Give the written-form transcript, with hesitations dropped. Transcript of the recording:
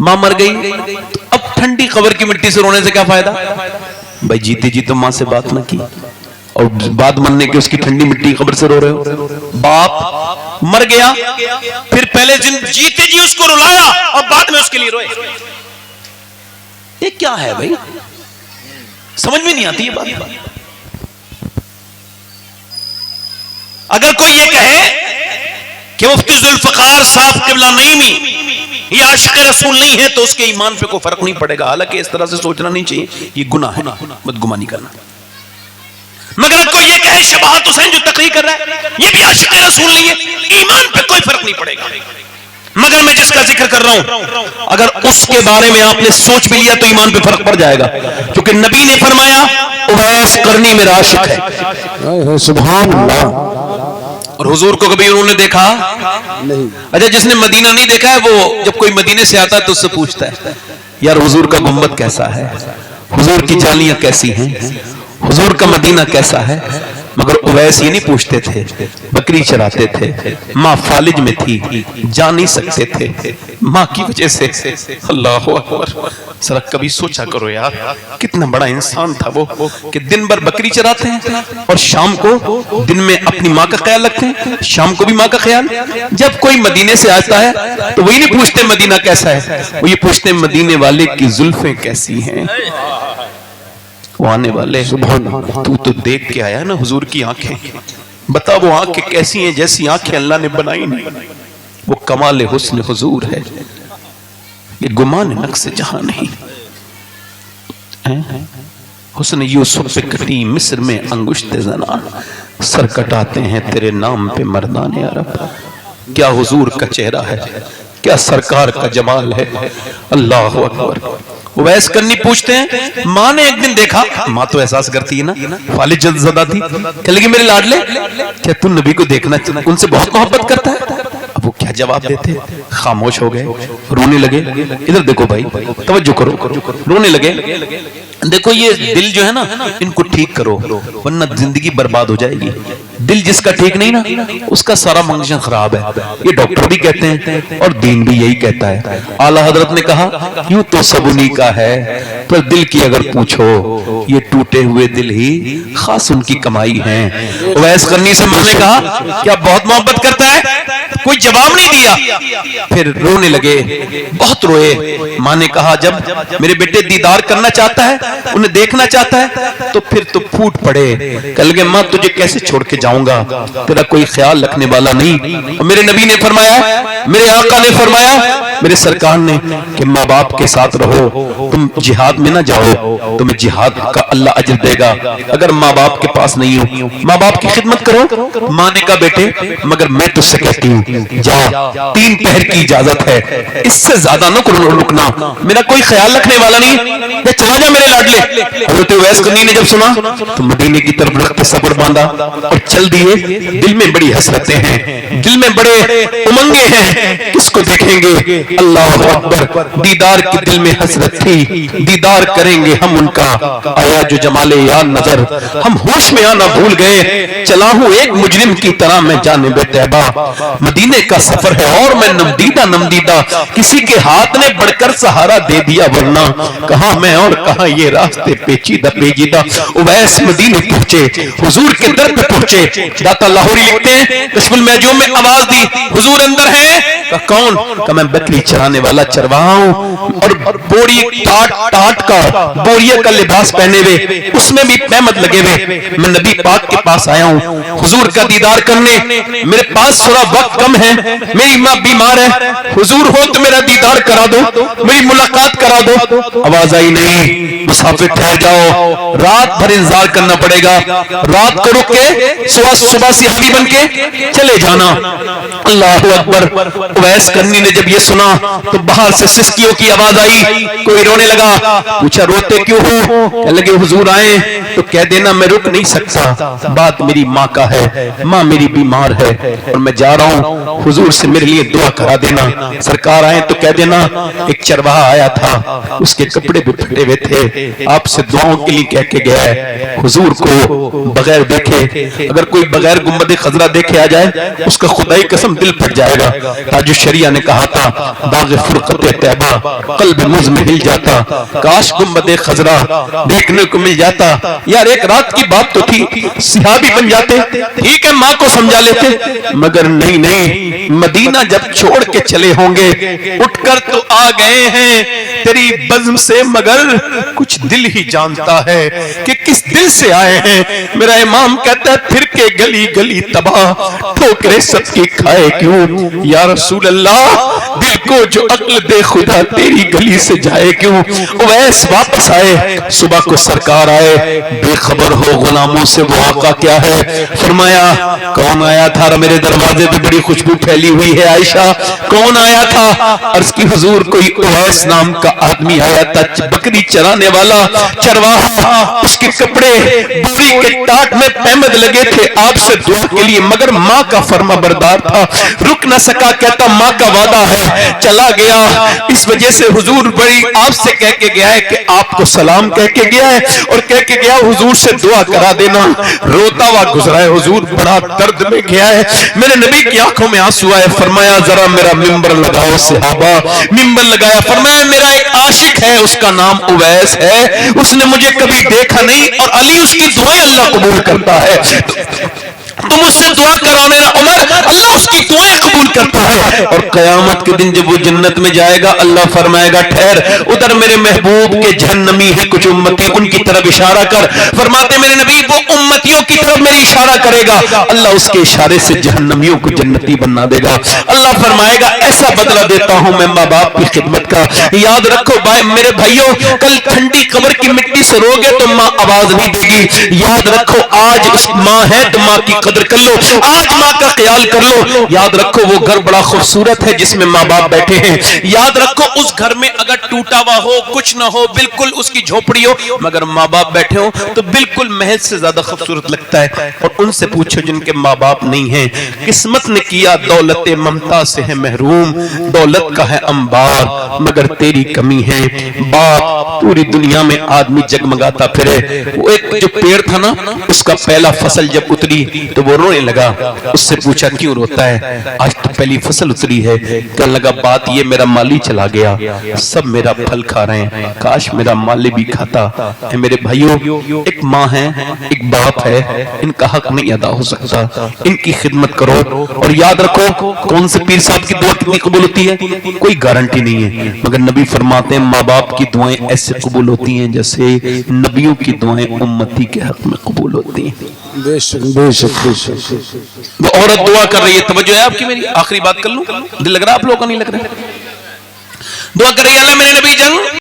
ماں مر گئی تو اب ٹھنڈی قبر کی مٹی سے رونے سے کیا فائدہ؟ بھائی جیتے جی تو ماں سے بات نہ کی اور بات ماننے کے اس کی ٹھنڈی مٹی قبر سے رو رہے ہو. باپ مر گیا پھر پہلے جیتے جی اس کو رلایا اور بعد میں اس کے لیے روئے. یہ کیا ہے بھائی؟ سمجھ میں نہیں آتی یہ بات. اگر کوئی یہ کہے کہ مفتی ذوالفقار صاحب قبلہ نعیمی یہ عاشق رسول نہیں ہے تو اس کے ایمان پہ کوئی فرق نہیں پڑے گا. حالانکہ اس طرح سے سوچنا نہیں چاہیے, یہ گناہ ہے, بدگمانی کرنا. مگر کوئی یہ کہے شباہت حسین جو تقریر کر رہا ہے یہ بھی عاشق رسول نہیں ہے, ایمان پہ کوئی فرق نہیں پڑے گا. مگر میں جس کا ذکر کر رہا ہوں اگر اس کے بارے میں آپ نے سوچ بھی لیا تو ایمان پہ فرق پڑ جائے گا, کیونکہ نبی نے فرمایا اویس قرنی میرا عاشق ہے. سبحان اللہ. اور حضور کو کبھی انہوں نے دیکھا نہیں. اچھا جس نے مدینہ نہیں دیکھا ہے وہ جب کوئی مدینے سے آتا ہے تو اس سے پوچھتا ہے یار حضور کا گنبد کیسا ہے, حضور کی جالیاں کیسی ہیں, حضور کا مدینہ کیسا ہے. مگر اویس یہ نہیں پوچھتے تھے, بکری چراتے تھے, ماں فالج میں تھی, جا نہیں سکتے تھے, ماں کی وجہ سے. اللہ اکبر. ذرا کبھی سوچا کرو یار کتنا بڑا انسان تھا وہ کہ دن بھر بکری چراتے ہیں اور شام کو دن میں اپنی ماں کا خیال رکھتے ہیں, شام کو بھی ماں کا خیال. جب کوئی مدینے سے آتا ہے تو وہی نہیں پوچھتے مدینہ کیسا ہے, وہ یہ پوچھتے مدینے والے کی زلفیں کیسی ہیں. وہ آنے والے تو دیکھ کے آیا نا حضور کی آنکھیں, بتا وہ آنکھیں کیسی ہیں جیسی آنکھیں اللہ نے بنائی نہیں. وہ کمال حسن حضور ہے, یہ گمان نقص جہاں نہیں. حسن یوسف پہ کٹی مصر میں انگشت زنان, سر کٹاتے ہیں تیرے نام پہ مردان عرب. کیا حضور کا چہرہ ہے, کیا سرکار کا جمال ہے. اللہ اکبر. اویس کرنی پوچھتے ہیں ماں نے ایک دن دیکھا, ماں تو احساس کرتی ہے نا, فالج جلد زدہ تھی, کہ لگی میرے لاڈلے کیا تم نبی کو دیکھنا ان سے بہت محبت کرتا ہے. اب وہ کیا جواب دیتے, خاموش ہو گئے, رونے لگے. ادھر دیکھو بھائی, توجہ کرو, رونے لگے. دیکھو یہ دل جو ہے نا ان کو ٹھیک کرو ورنہ زندگی برباد ہو جائے گی. دل جس کا ٹھیک نہیں نا اس کا سارا فنکشن خراب ہے. یہ ڈاکٹر بھی کہتے ہیں اور دین بھی یہی کہتا ہے. اعلیٰ حضرت نے کہا یوں تو سب انہی کا ہے پر دل کی اگر پوچھو یہ ٹوٹے ہوئے دل ہی خاص ان کی کمائی ہیں. اویس قرنی سے میں نے کہا کیا بہت محبت کرتا ہے, کوئی جواب نہیں دیا. پھر رونے لگے, بہت روئے. ماں نے کہا جب میرے بیٹے دیدار کرنا چاہتا ہے, انہیں دیکھنا چاہتا ہے تو پھر تو پھوٹ پڑے. کہنے لگے ماں تجھے کیسے چھوڑ کے جاؤں گا, تیرا کوئی خیال رکھنے والا نہیں. اور میرے نبی نے فرمایا, میرے آقا نے فرمایا, میرے سرکار نے کہ ماں باپ کے ساتھ رہو, تم جہاد میں نہ جاؤ, تمہیں جہاد کا اللہ اجر دے گا. اگر ماں باپ کے پاس نہیں ہو ماں باپ کی خدمت کرو. ماں نے کہا بیٹے مگر میں تجھ سے کہتی ہوں جا, 3 پہر کی اجازت ہے, اس سے زیادہ نہ رکنا, میرا کوئی خیال رکھنے والا نہیں, یا چلا جا میرے لاڈلے. حضرت اویس قرنی نے جب سنا تو مدینے کی طرف رکھ کے صبر باندھا اور چل دیے. دل میں بڑی حسرتیں ہیں, دل میں بڑے امنگے ہیں, کس کو دیکھیں گے. اللہ اکبر. دیدار کی دل میں حسرت تھی, دیدار کریں گے ہم ان کا, آیا جو جمال یار نظر ہم ہوش میں آنا بھول گئے. چلا ہوں ایک مجرم کی طرح میں جانب طیبہ, مدینے کا سفر ہے اور میں نمدیدہ, کسی کے ہاتھ نے بڑھ کر سہارا دے دیا ورنہ کہاں میں اور کہاں یہ راستے پیچیدہ. اویس مدینے پہنچے, حضور کے در پہ پہنچے. داتا لاہوری لکھتے ہیں کشف المحجوب میں آواز دی حضور اندر ہے. کہا کون؟ کہا میں بکری چرانے والا چرواہا ہوں اور بوری ٹاٹ کا بوریہ کا لباس پہنے ہوئے, اس میں بھی پہمت لگے ہوئے, میں نبی پاک کے پاس آیا ہوں حضور کا دیدار کرنے. میرے پاس تھوڑا وقت کم ہے, میری ماں بیمار ہے, حضور ہو تو میرا دیدار کرا دو, میری ملاقات کرا دو. آواز آئی نہیں, مسافر ٹھہر جاؤ, رات بھر انتظار کرنا پڑے گا, رات کو رک کے صبح سیاحی بن کے چلے جانا. اللہ اکبر. اویس قرنی نے جب یہ سنا تو باہر سے سسکیوں کی آواز آئی, کوئی رونے لگا. پوچھا روتے کیوں ہو؟ کہنے لگے حضور آئے تو کہہ دینا میں رک نہیں سکتا, بات میری ماں کا ہے, ماں میری بیمار ہے اور میں جا رہا ہوں, حضور سے میرے لیے دعا کرا دینا. سرکار آئے تو کہہ دینا ایک چرواہا آیا تھا, اس کے کپڑے بھی پھٹے ہوئے تھے, آپ سے دعاؤں کے لیے کہہ کے گیا ہے. حضور کو بغیر دیکھے, اگر کوئی بغیر گنبد خضرا دیکھے آ جائے اس کا خدائی قسم دل پھٹ جائے گا. تاج جو شریعہ نے کہا تھا باغ فرقت طیبہ قلب مز میں ہل جاتا، کاش گنبد خضرا دیکھنے کو مل جاتا. یار ایک رات کی بات تو تھی، صحابی بن جاتے، ٹھیک ہے ماں کو سمجھا لیتے، مگر نہیں، مدینہ جب چھوڑ کے چلے ہوں گے، اٹھ کر تو آ گئے ہیں تیری بزم سے، مگر کچھ دل ہی جانتا ہے کہ کس دل سے آئے ہیں. میرا امام کہتا ہے پھر کے گلی گلی تباہ، ٹھوکرے سب کی کھائے کیوں. یا رسول اللہ دل کو جو عقل دے خدا تیری گلی سے جائے کیوں. اویس واپس آئے، صبح کو سرکار آئے، بے خبر ہو غلاموں سے وہ آقا کیا ہے. فرمایا کون آیا تھا؟ میرے دروازے پہ بڑی خوشبو پھیلی ہوئی ہے عائشہ. کون آیا تھا؟ عرض کی حضور کوئی اویس نام کا آدمی آیا تھا، بکری چرانے والا چرواہا. اس کے کپڑے بوری کے ٹاٹ میں پہمد لگے تھے آپ سے دعا کے لیے، مگر ماں کا فرما بردار تھا، رک نہ سکا. کہتا ماں کا وعدہ ہے، چلا گیا. اس وجہ سے حضور بڑی آپ سے کہہ کے گیا ہے کہ آپ کو سلام کہہ کے گیا ہے، اور کہہ کے گیا حضور سے دعا کرا دینا. روتا ہوا گزرا ہے، حضور بڑا درد میں گیا ہے. میرے نبی کی آنکھوں میں آنسو آئے. فرمایا ذرا میرا ممبر لگاؤ صحابہ. ممبر لگایا. فرمایا میرا ایک عاشق ہے، اس کا نام اویس ہے، اس نے مجھے کبھی دیکھا نہیں، اور علی اس کی دعائیں اللہ قبول کرتا ہے. تم اس سے دعا کرو میرا عمر، اللہ اس کی دعائیں قبول کرتا ہے. اور قیامت کے دن جب وہ جنت میں جائے گا، اللہ فرمائے گا ٹھہر، ادھر میرے محبوب کے جہنمی ہیں کچھ امتی، ان کی طرف اشارہ کر. فرماتے میرے نبی وہ امتیوں کی طرف میری اشارہ کرے گا، اللہ اس کے اشارے سے جہنمیوں کو جنتی بنا دے گا. اللہ فرمائے گا ایسا بدلہ دیتا ہوں میں ماں باپ کی خدمت کا. یاد رکھو میرے بھائیوں، کل ٹھنڈی قبر کی مٹی سے رو گے تو ماں آواز نہیں دے گی. یاد رکھو آج اس ماں ہے تو ماں کی قدر کر لو، آج ماں کا خیال کر لو. یاد رکھو وہ گھر بڑا خوبصورت ہے جس میں ماں باپ بیٹھے ہیں. یاد رکھو اس گھر میں اگر ٹوٹا ہوا ہو، کچھ نہ ہو، بالکل اس کی جھوپڑی ہو، مگر ماں باپ بیٹھے ہو تو بالکل محل سے زیادہ خوبصورت لگتا ہے. اور ان سے پوچھو جن کے ماں باپ نہیں ہیں، قسمت نے کیا دولت ممتا سے ہے محروم، دولت کا ہے انبار مگر تیری کمی ہے. باپ پوری دنیا میں آدمی جگمگاتا پھرے. وہ ایک جو پیڑ تھا نا، اس کا پہلا فصل جب اتری تو وہ رونے لگا. اس سے پوچھا کیوں روتا ہے؟ آج تو پہلی فصل اتری ہے. کہنے لگا بات یہ میرا مالی چلا گیا، سب میرا پھل کھا رہے ہیں، کاش میرا مالی بھی کھاتا. اے میرے بھائیوں، ایک ماں ہے، ایک باپ ہے، ان کا حق نہیں ادا ہو سکتا. ان کی خدمت کرو. اور یاد رکھو کون سے پیر صاحب کی دعا کتنی قبول ہوتی ہے کوئی گارنٹی نہیں ہے، مگر نبی فرماتے ہیں ماں باپ کی دعائیں ایسے قبول ہوتی ہیں جیسے نبیوں کی دعائیں امتی کے حق میں قبول ہوتی ہیں. بے شک بے شک بے شک. وہ عورت دعا کر رہی ہے، توجہ ہے آپ کی؟ میری آخری بات کر لوں، دل لگ رہا آپ لوگوں کو نہیں لگ رہا؟ دعا کر رہی ہے اللہ میرے نبی